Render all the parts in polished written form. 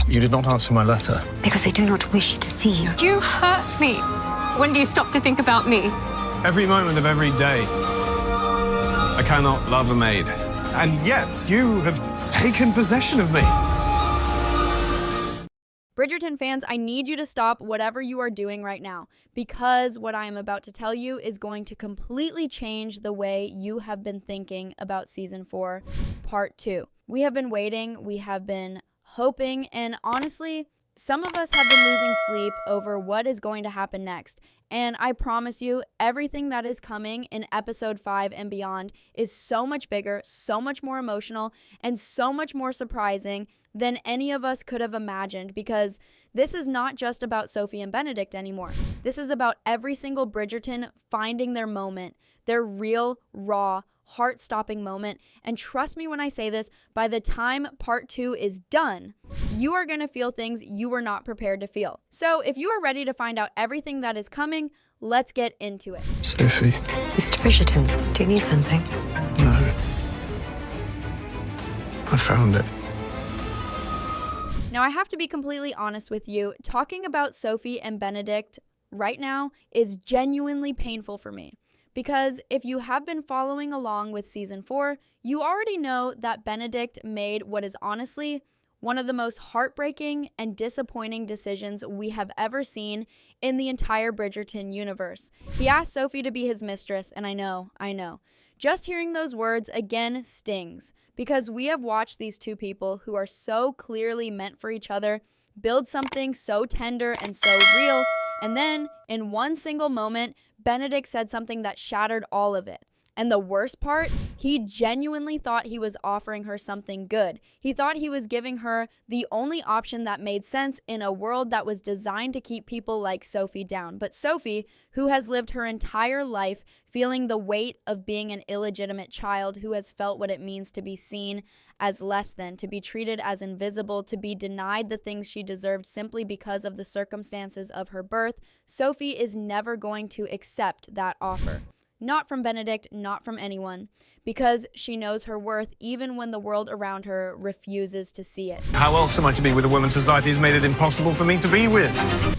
You did not answer my letter. Because I do not wish to see you. You hurt me. When do you stop to think about me? Every moment of every day. I cannot love a maid. And yet, you have taken possession of me. Bridgerton fans, I need you to stop whatever you are doing right now, because what I am about to tell you is going to completely change the way you have been thinking about Season 4, Part 2. We have been waiting, we have been hoping, and honestly, some of us have been losing sleep over what is going to happen next. And I promise you, everything that is coming in episode 5 and beyond is so much bigger, so much more emotional, and so much more surprising than any of us could have imagined, because this is not just about Sophie and Benedict anymore. This is about every single Bridgerton finding their moment, their real, raw, heart-stopping moment. And trust me when I say this, by the time part 2 is done, you are going to feel things you were not prepared to feel. So if you are ready to find out everything that is coming, let's get into it. Sophie. Mr. Bridgerton, do you need something? No. I found it. Now, I have to be completely honest with you. Talking about Sophie and Benedict right now is genuinely painful for me. Because if you have been following along with Season 4, you already know that Benedict made what is honestly one of the most heartbreaking and disappointing decisions we have ever seen in the entire Bridgerton universe. He asked Sophie to be his mistress, and I know. Just hearing those words again stings, because we have watched these two people who are so clearly meant for each other build something so tender and so real, and then in one single moment, Benedict said something that shattered all of it. And the worst part, he genuinely thought he was offering her something good. He thought he was giving her the only option that made sense in a world that was designed to keep people like Sophie down. But Sophie, who has lived her entire life feeling the weight of being an illegitimate child, who has felt what it means to be seen as less than, to be treated as invisible, to be denied the things she deserved simply because of the circumstances of her birth, Sophie is never going to accept that offer. Not from Benedict, not from anyone, because she knows her worth even when the world around her refuses to see it. How else am I to be with a woman society has made it impossible for me to be with?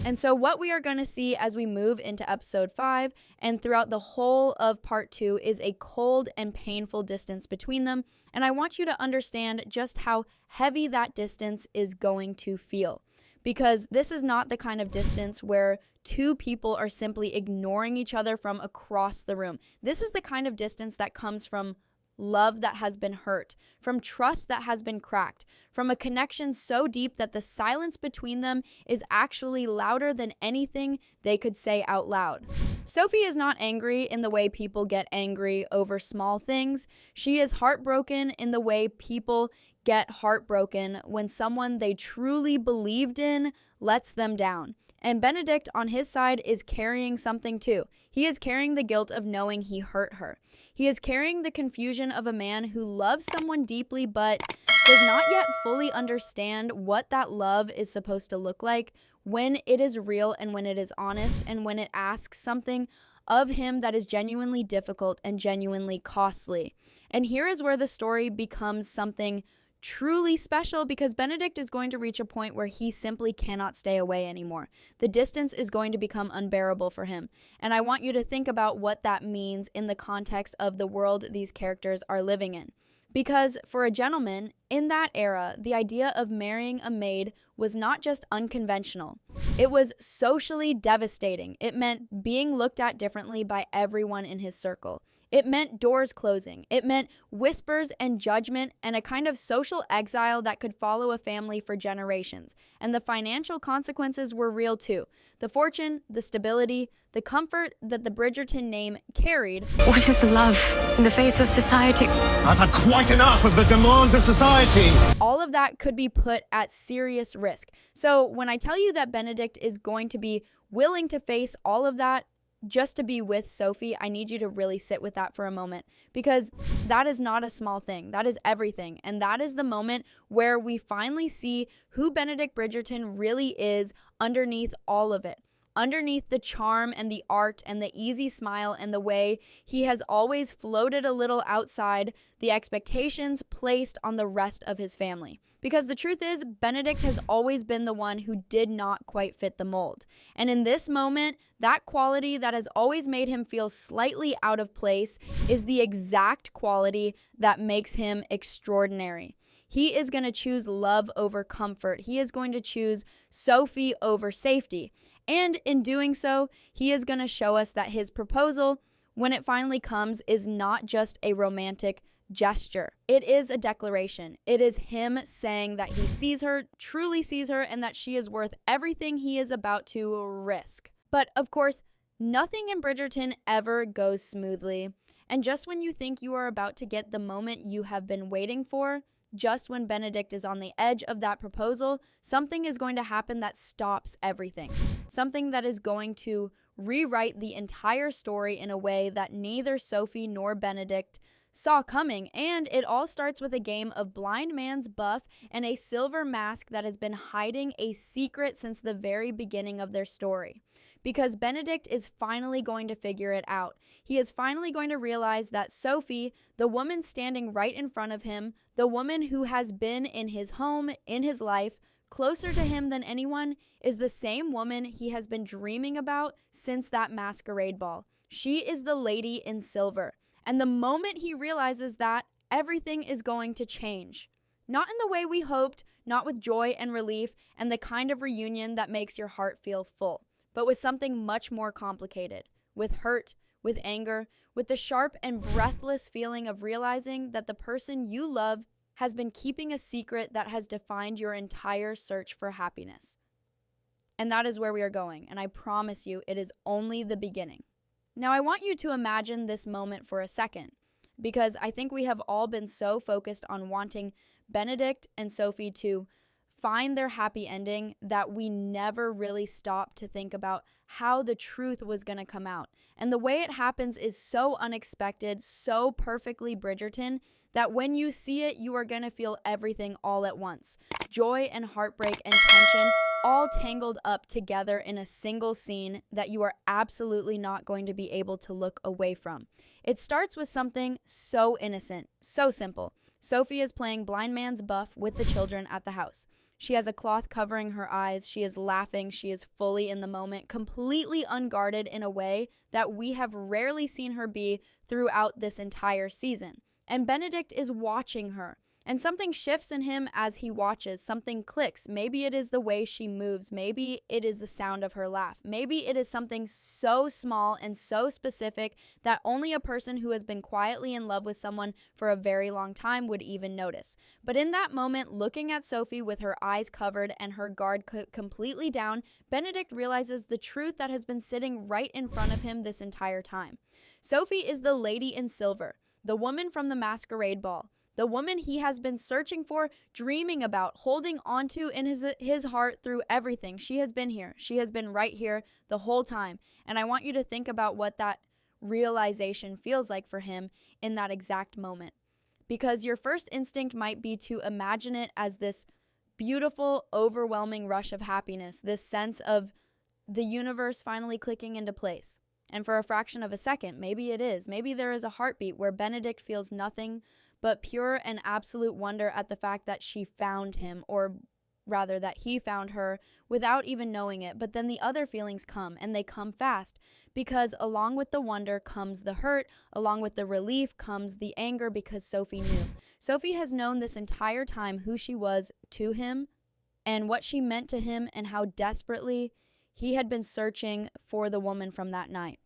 And so what we are going to see as we move into episode 5 and throughout the whole of part 2 is a cold and painful distance between them. And I want you to understand just how heavy that distance is going to feel. Because this is not the kind of distance where two people are simply ignoring each other from across the room. This is the kind of distance that comes from love that has been hurt, from trust that has been cracked, from a connection so deep that the silence between them is actually louder than anything they could say out loud. Sophie is not angry in the way people get angry over small things. She is heartbroken in the way people get heartbroken when someone they truly believed in lets them down. And Benedict, on his side, is carrying something too. He is carrying the guilt of knowing he hurt her. He is carrying the confusion of a man who loves someone deeply but does not yet fully understand what that love is supposed to look like when it is real and when it is honest and when it asks something of him that is genuinely difficult and genuinely costly. And here is where the story becomes something truly special, because Benedict is going to reach a point where he simply cannot stay away anymore. The distance is going to become unbearable for him. And I want you to think about what that means in the context of the world these characters are living in. Because for a gentleman in that era, the idea of marrying a maid was not just unconventional. It was socially devastating. It meant being looked at differently by everyone in his circle. It meant doors closing. It meant whispers and judgment and a kind of social exile that could follow a family for generations. And the financial consequences were real too. The fortune, the stability, the comfort that the Bridgerton name carried. What is the love in the face of society? I've had quite enough of the demands of society. All of that could be put at serious risk. So when I tell you that Benedict is going to be willing to face all of that just to be with Sophie, I need you to really sit with that for a moment, because that is not a small thing. That is everything. And that is the moment where we finally see who Benedict Bridgerton really is underneath all of it. underneath the charm and the art and the easy smile and the way he has always floated a little outside the expectations placed on the rest of his family. Because the truth is, Benedict has always been the one who did not quite fit the mold. And in this moment, that quality that has always made him feel slightly out of place is the exact quality that makes him extraordinary. He is going to choose love over comfort. He is going to choose Sophie over safety. And in doing so, he is going to show us that his proposal, when it finally comes, is not just a romantic gesture. It is a declaration. It is him saying that he sees her, truly sees her, and that she is worth everything he is about to risk. But of course, nothing in Bridgerton ever goes smoothly. And just when you think you are about to get the moment you have been waiting for, just when Benedict is on the edge of that proposal, something is going to happen that stops everything. Something that is going to rewrite the entire story in a way that neither Sophie nor Benedict saw coming. And it all starts with a game of blind man's buff and a silver mask that has been hiding a secret since the very beginning of their story. Because Benedict is finally going to figure it out. He is finally going to realize that Sophie, the woman standing right in front of him, the woman who has been in his home, in his life, closer to him than anyone, is the same woman he has been dreaming about since that masquerade ball. She is the lady in silver. And the moment he realizes that, everything is going to change. Not in the way we hoped, not with joy and relief and the kind of reunion that makes your heart feel full, but with something much more complicated, with hurt, with anger, with the sharp and breathless feeling of realizing that the person you love has been keeping a secret that has defined your entire search for happiness. And that is where we are going, and I promise you it is only the beginning. Now I want you to imagine this moment for a second, because I think we have all been so focused on wanting Benedict and Sophie to find their happy ending that we never really stopped to think about how the truth was going to come out. And the way it happens is so unexpected, so perfectly Bridgerton, that when you see it, you are going to feel everything all at once. Joy and heartbreak and tension all tangled up together in a single scene that you are absolutely not going to be able to look away from. It starts with something so innocent, so simple. Sophie is playing blind man's buff with the children at the house. She has a cloth covering her eyes. She is laughing. She is fully in the moment, completely unguarded in a way that we have rarely seen her be throughout this entire season. And Benedict is watching her. And something shifts in him as he watches. Something clicks. Maybe it is the way she moves. Maybe it is the sound of her laugh. Maybe it is something so small and so specific that only a person who has been quietly in love with someone for a very long time would even notice. But in that moment, looking at Sophie with her eyes covered and her guard completely down, Benedict realizes the truth that has been sitting right in front of him this entire time. Sophie is the lady in silver, the woman from the masquerade ball. The woman he has been searching for, dreaming about, holding onto in his heart through everything. She has been here. She has been right here the whole time. And I want you to think about what that realization feels like for him in that exact moment. Because your first instinct might be to imagine it as this beautiful, overwhelming rush of happiness, this sense of the universe finally clicking into place. And for a fraction of a second, maybe it is. Maybe there is a heartbeat where Benedict feels nothing but pure and absolute wonder at the fact that she found him, or rather that he found her without even knowing it. But then the other feelings come, and they come fast, because along with the wonder comes the hurt, along with the relief comes the anger, because Sophie knew. Sophie has known this entire time who she was to him and what she meant to him and how desperately he had been searching for the woman from that night.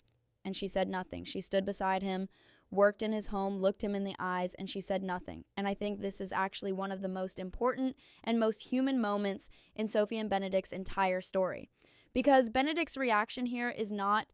And she said nothing. She stood beside him, worked in his home, looked him in the eyes, and she said nothing. And I think this is actually one of the most important and most human moments in Sophie and Benedict's entire story. Because Benedict's reaction here is not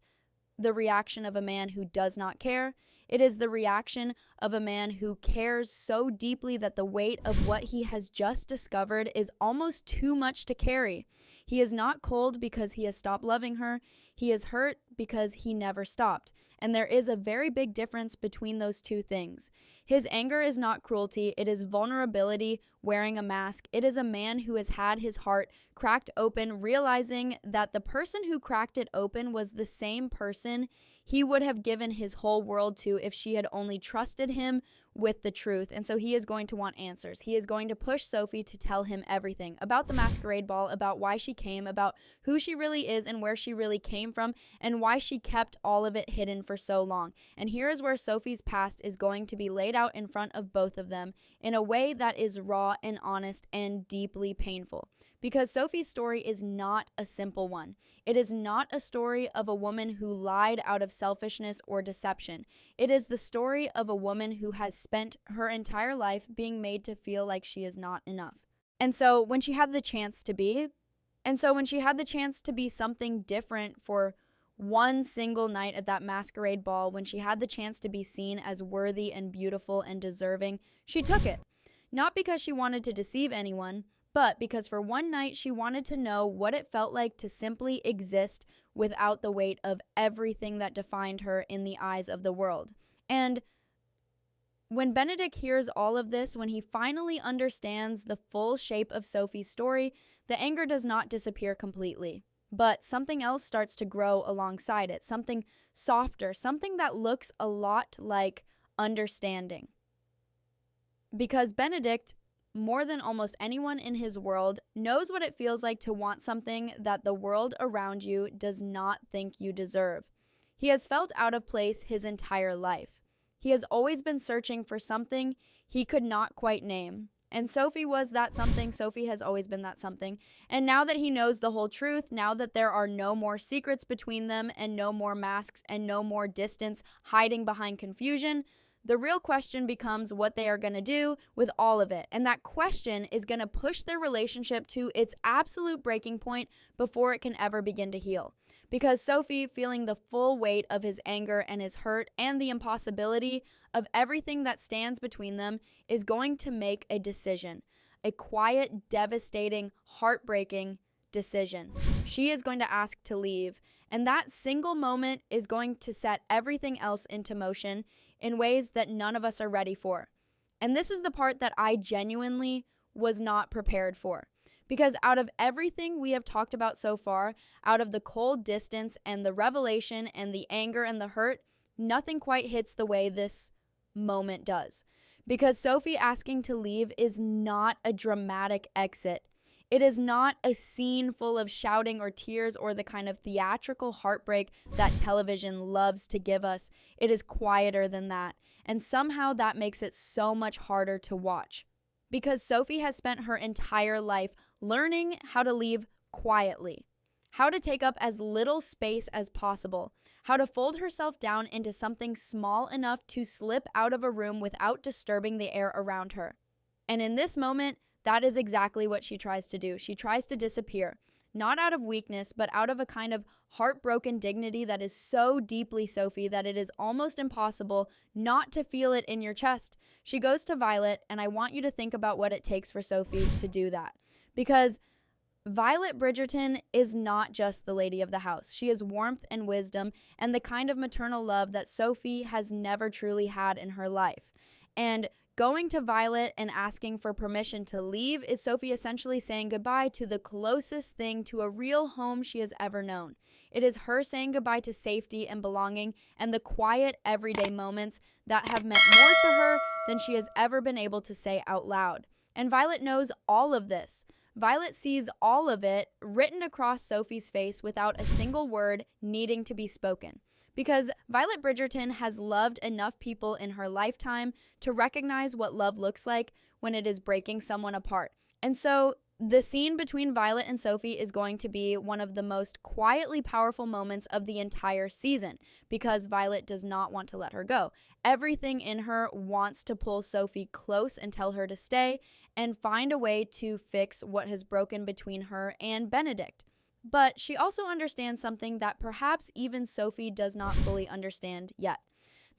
the reaction of a man who does not care. It is the reaction of a man who cares so deeply that the weight of what he has just discovered is almost too much to carry. He is not cold because he has stopped loving her. He is hurt because he never stopped. And there is a very big difference between those two things. His anger is not cruelty. It is vulnerability wearing a mask. It is a man who has had his heart cracked open, realizing that the person who cracked it open was the same person he would have given his whole world to if she had only trusted him with the truth. And so he is going to want answers. He is going to push Sophie to tell him everything about the masquerade ball, about why she came, about who she really is and where she really came from, and why she kept all of it hidden for so long. And here is where Sophie's past is going to be laid out in front of both of them in a way that is raw and honest and deeply painful. Because Sophie's story is not a simple one. It is not a story of a woman who lied out of selfishness or deception. It is the story of a woman who has spent her entire life being made to feel like she is not enough. And so when she had the chance to be something different for one single night at that masquerade ball, when she had the chance to be seen as worthy and beautiful and deserving, she took it. Not because she wanted to deceive anyone, but because for one night she wanted to know what it felt like to simply exist without the weight of everything that defined her in the eyes of the world. And when Benedict hears all of this, when he finally understands the full shape of Sophie's story, the anger does not disappear completely. But something else starts to grow alongside it, something softer, something that looks a lot like understanding. Because Benedict, more than almost anyone in his world, knows what it feels like to want something that the world around you does not think you deserve. He has felt out of place his entire life. He has always been searching for something he could not quite name. And Sophie was that something. Sophie has always been that something. And now that he knows the whole truth, now that there are no more secrets between them and no more masks and no more distance hiding behind confusion, the real question becomes what they are going to do with all of it. And that question is going to push their relationship to its absolute breaking point before it can ever begin to heal. Because Sophie, feeling the full weight of his anger and his hurt and the impossibility of everything that stands between them, is going to make a decision. A quiet, devastating, heartbreaking decision. She is going to ask to leave. And that single moment is going to set everything else into motion in ways that none of us are ready for. And this is the part that I genuinely was not prepared for. Because out of everything we have talked about so far, out of the cold distance and the revelation and the anger and the hurt, nothing quite hits the way this moment does. Because Sophie asking to leave is not a dramatic exit. It is not a scene full of shouting or tears or the kind of theatrical heartbreak that television loves to give us. It is quieter than that. And somehow that makes it so much harder to watch. Because Sophie has spent her entire life learning how to leave quietly, how to take up as little space as possible, how to fold herself down into something small enough to slip out of a room without disturbing the air around her. And in this moment, that is exactly what she tries to do. She tries to disappear, not out of weakness, but out of a kind of heartbroken dignity that is so deeply Sophie that it is almost impossible not to feel it in your chest. She goes to Violet, and I want you to think about what it takes for Sophie to do that. Because Violet Bridgerton is not just the lady of the house. She is warmth and wisdom and the kind of maternal love that Sophie has never truly had in her life. And going to Violet and asking for permission to leave is Sophie essentially saying goodbye to the closest thing to a real home she has ever known. It is her saying goodbye to safety and belonging and the quiet everyday moments that have meant more to her than she has ever been able to say out loud. And Violet knows all of this. Violet sees all of it written across Sophie's face without a single word needing to be spoken. Because Violet Bridgerton has loved enough people in her lifetime to recognize what love looks like when it is breaking someone apart. And so the scene between Violet and Sophie is going to be one of the most quietly powerful moments of the entire season because Violet does not want to let her go. Everything in her wants to pull Sophie close and tell her to stay and find a way to fix what has broken between her and Benedict. But she also understands something that perhaps even Sophie does not fully understand yet.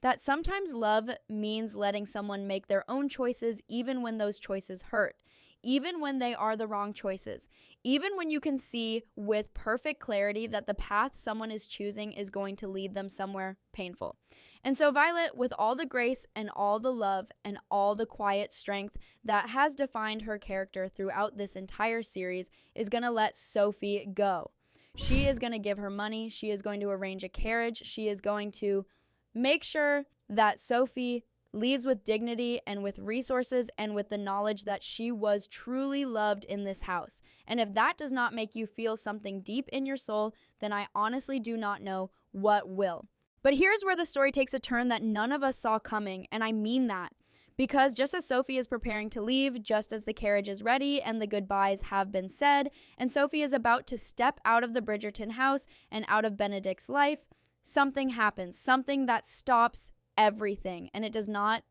That sometimes love means letting someone make their own choices even when those choices hurt. even when they are the wrong choices, even when you can see with perfect clarity that the path someone is choosing is going to lead them somewhere painful. And so Violet, with all the grace and all the love and all the quiet strength that has defined her character throughout this entire series, is going to let Sophie go. She is going to give her money. She is going to arrange a carriage. She is going to make sure that Sophie leaves with dignity and with resources and with the knowledge that she was truly loved in this house. And if that does not make you feel something deep in your soul, then I honestly do not know what will. But here's where the story takes a turn that none of us saw coming, and I mean that. Because just as Sophie is preparing to leave, just as the carriage is ready and the goodbyes have been said, and Sophie is about to step out of the Bridgerton house and out of Benedict's life, something happens, something that stops everything. And it does not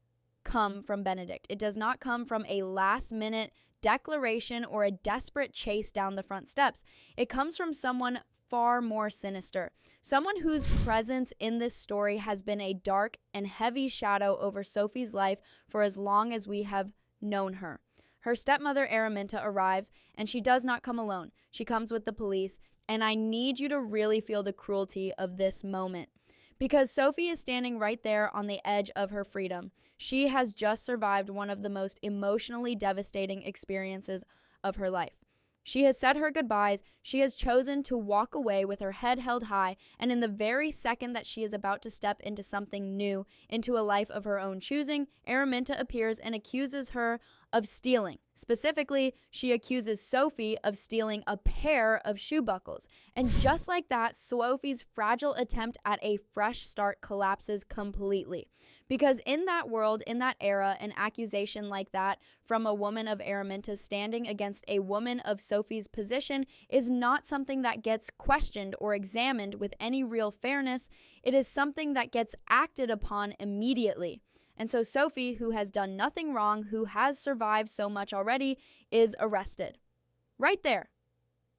come from Benedict. It does not come from a last-minute declaration or a desperate chase down the front steps. It comes from someone far more sinister. Someone whose presence in this story has been a dark and heavy shadow over Sophie's life for as long as we have known her. Her stepmother Araminta arrives, and she does not come alone. She comes with the police, and I need you to really feel the cruelty of this moment. Because Sophie is standing right there on the edge of her freedom. She has just survived one of the most emotionally devastating experiences of her life. She has said her goodbyes, she has chosen to walk away with her head held high, and in the very second that she is about to step into something new, into a life of her own choosing, Araminta appears and accuses her of stealing. Specifically, she accuses Sophie of stealing a pair of shoe buckles. And just like that, Sophie's fragile attempt at a fresh start collapses completely. Because in that world, in that era, an accusation like that from a woman of Araminta standing against a woman of Sophie's position is not something that gets questioned or examined with any real fairness. It is something that gets acted upon immediately. And so Sophie, who has done nothing wrong, who has survived so much already, is arrested. Right there.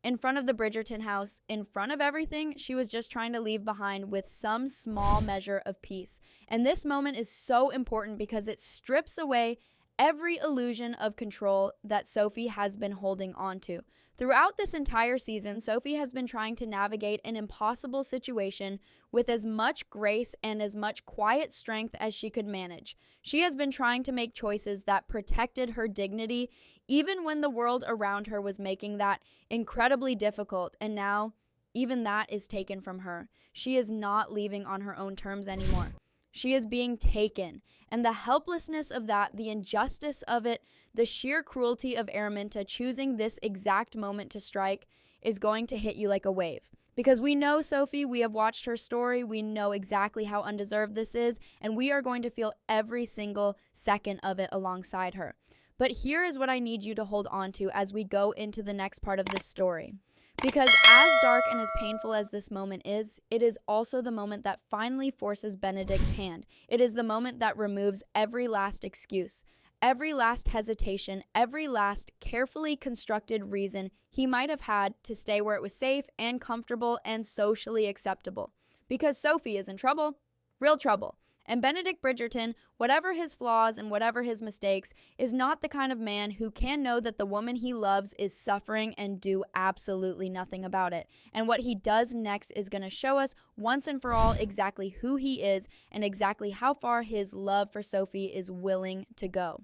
In front of the Bridgerton house, in front of everything she was just trying to leave behind with some small measure of peace. And this moment is so important because it strips away every illusion of control that Sophie has been holding on to. Throughout this entire season, Sophie has been trying to navigate an impossible situation with as much grace and as much quiet strength as she could manage. She has been trying to make choices that protected her dignity, even when the world around her was making that incredibly difficult, and now even that is taken from her. She is not leaving on her own terms anymore. She is being taken, and the helplessness of that, the injustice of it, the sheer cruelty of Araminta choosing this exact moment to strike is going to hit you like a wave. Because we know Sophie, we have watched her story, we know exactly how undeserved this is, and we are going to feel every single second of it alongside her. But here is what I need you to hold on to as we go into the next part of this story. Because as dark and as painful as this moment is, it is also the moment that finally forces Benedict's hand. It is the moment that removes every last excuse, every last hesitation, every last carefully constructed reason he might have had to stay where it was safe and comfortable and socially acceptable. Because Sophie is in trouble, real trouble. And Benedict Bridgerton, whatever his flaws and whatever his mistakes, is not the kind of man who can know that the woman he loves is suffering and do absolutely nothing about it. And what he does next is going to show us once and for all exactly who he is and exactly how far his love for Sophie is willing to go.